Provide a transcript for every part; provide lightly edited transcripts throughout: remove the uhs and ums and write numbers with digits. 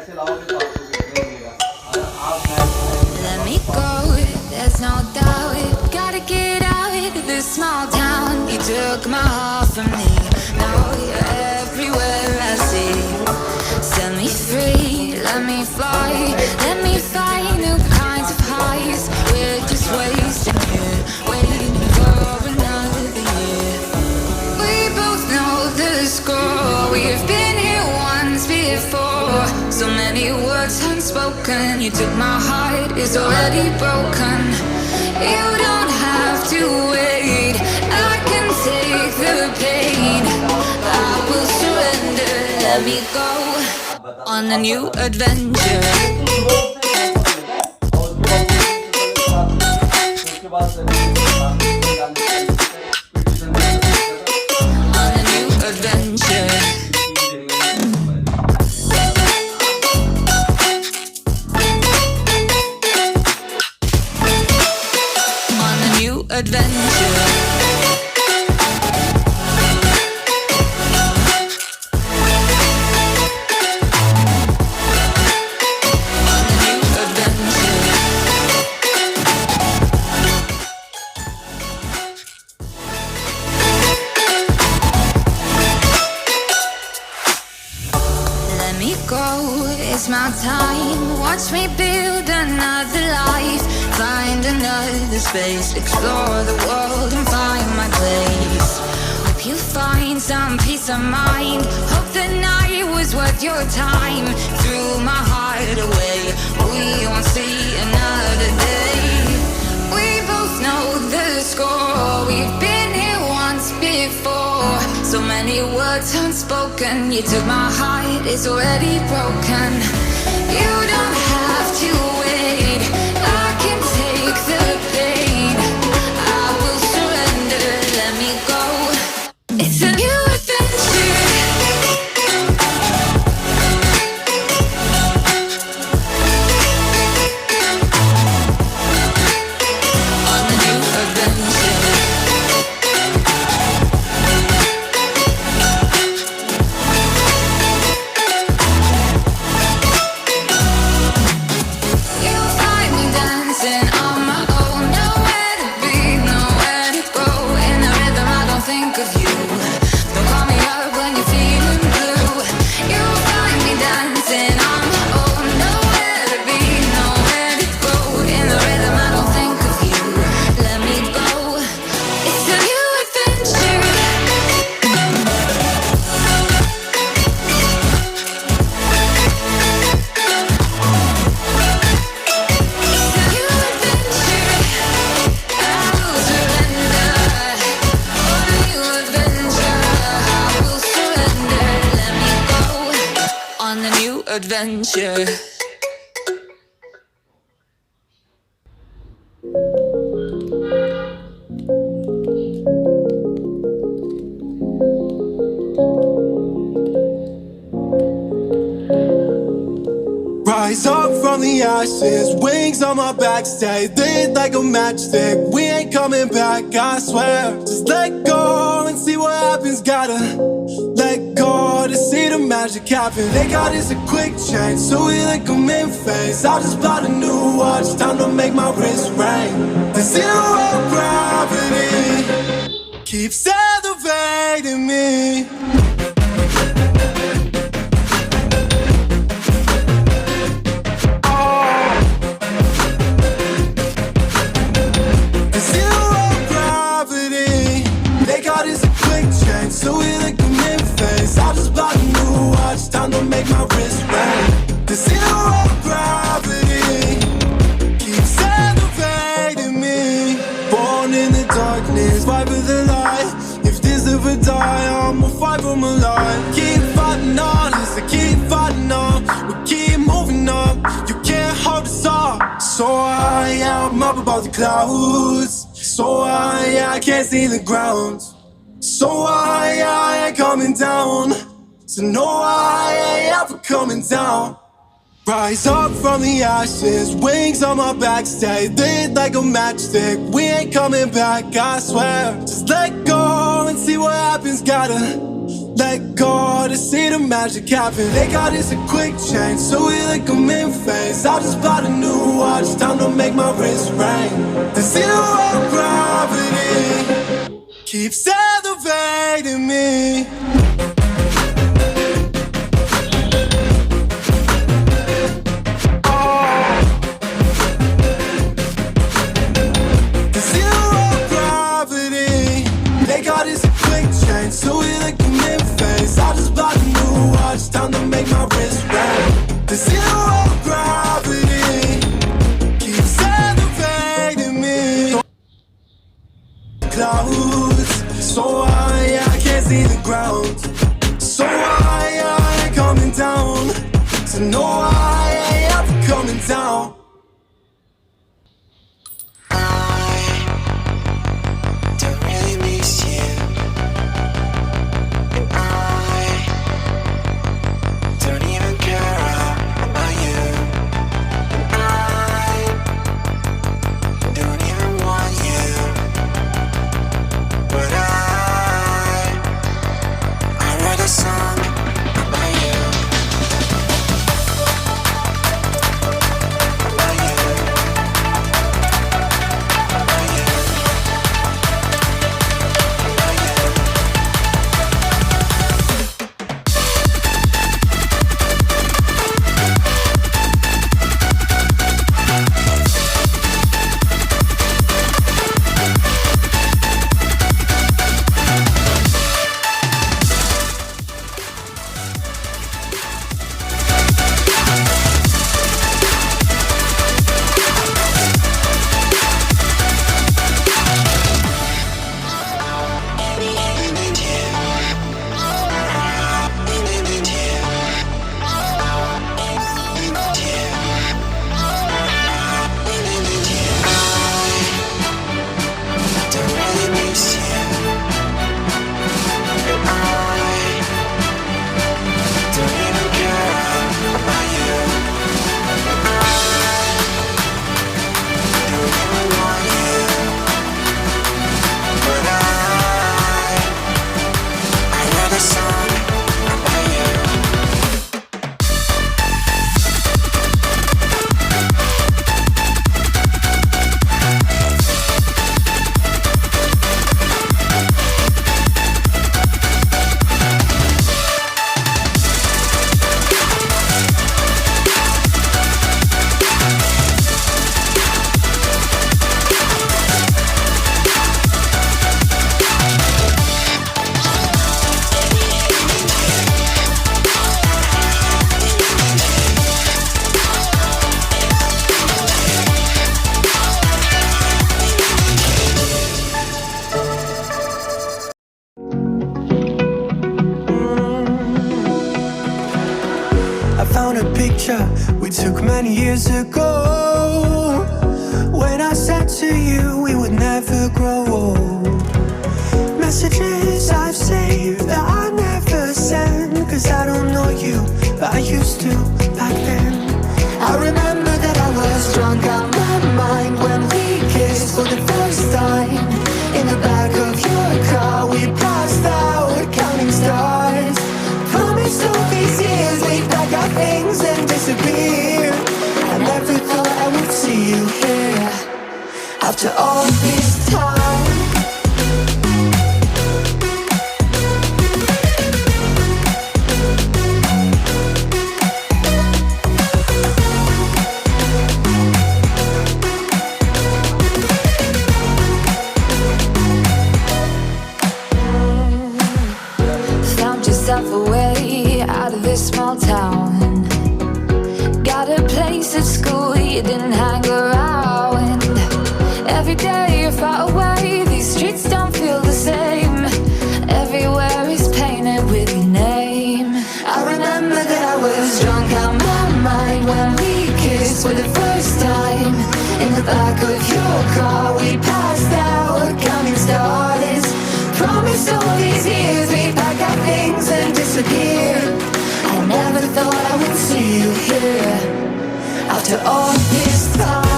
Let me go, there's no doubt. Gotta get out of this small town. You took my heart from me. Now you're everywhere I see. Set me free, let me fly. Let me find new kinds of highs. We're just wasting here, waiting for another year. We both know the score. We've been here once before. So many words unspoken. You took my heart, it's already broken. You don't have to wait. I can take the pain. I will surrender. Let me go on a new adventure. On a new adventure. Adventure. Let me go, it's my time. Watch me build another life. Find another space, explore the world and find my place. Hope you find some peace of mind. Hope the night was worth your time. Threw my heart away, we won't see another day. We both know the score. We've been here once before. So many words unspoken. You took my heart, it's already broken. You don't have to wait. I can take the pain. I will surrender. Let me go. It's a new adventure. On a new adventure. Adventure. Rise up from the ashes, wings on my back, stay lit like a matchstick. We ain't coming back, I swear. Just let go and see what happens. Gotta let go to see the magic happen. They got us a quick change, so we like them in phase. I just bought a new watch, time to make my wrist ring. The zero gravity keeps elevating me. So we like them in phase. I just bought a new watch, time to make my wrist ring. The zero gravity keeps elevating me. Born in the darkness, fight for the light. If this ever die, I'ma fight for my life. Keep fighting on, yes, I keep fighting on. We keep moving up, you can't hold us up. So I'm up above the clouds. So I can't see the ground. So I ain't coming down. So no, I ain't ever coming down. Rise up from the ashes, wings on my back, stay lit like a matchstick. We ain't coming back, I swear. Just let go and see what happens. Gotta let go to see the magic happen. They got us a quick change, so we like them in phase. I just bought a new watch, time to make my wrist ring. The zero gravity keeps elevating me. The zero gravity, they got us a quick change, so we like them in phase. I just bought a new watch, time to make my wrist ring. The zero gravity keeps elevating me. Clouds, so high I can't see the ground. So high I ain't coming down. So no I ain't ever coming down. Don't really miss you, and I don't even care about you, and I don't even want you, but I wrote a song about you, about you, about you, about you. I found a picture we took many years ago, when I said to you we would never grow old. Messages I've saved that I never send, cause I don't know you, but I used to back then. I remember that I was drunk out my mind when we kissed for the first time. In the back of your car we passed out counting stars. Promised all these years we'd pack our things and disappear. I never thought I would see you here after all this time. Found yourself a way out of this small town. Got a place at school you didn't hang around. Every day you're far away, these streets don't feel the same. Everywhere is painted with your name. I remember that I was drunk out my mind when we kissed for the first time. In the back of your car we passed out counting stars. Promised all these years we'd pack our things and disappear. I never thought I would see you here after all this time.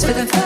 for the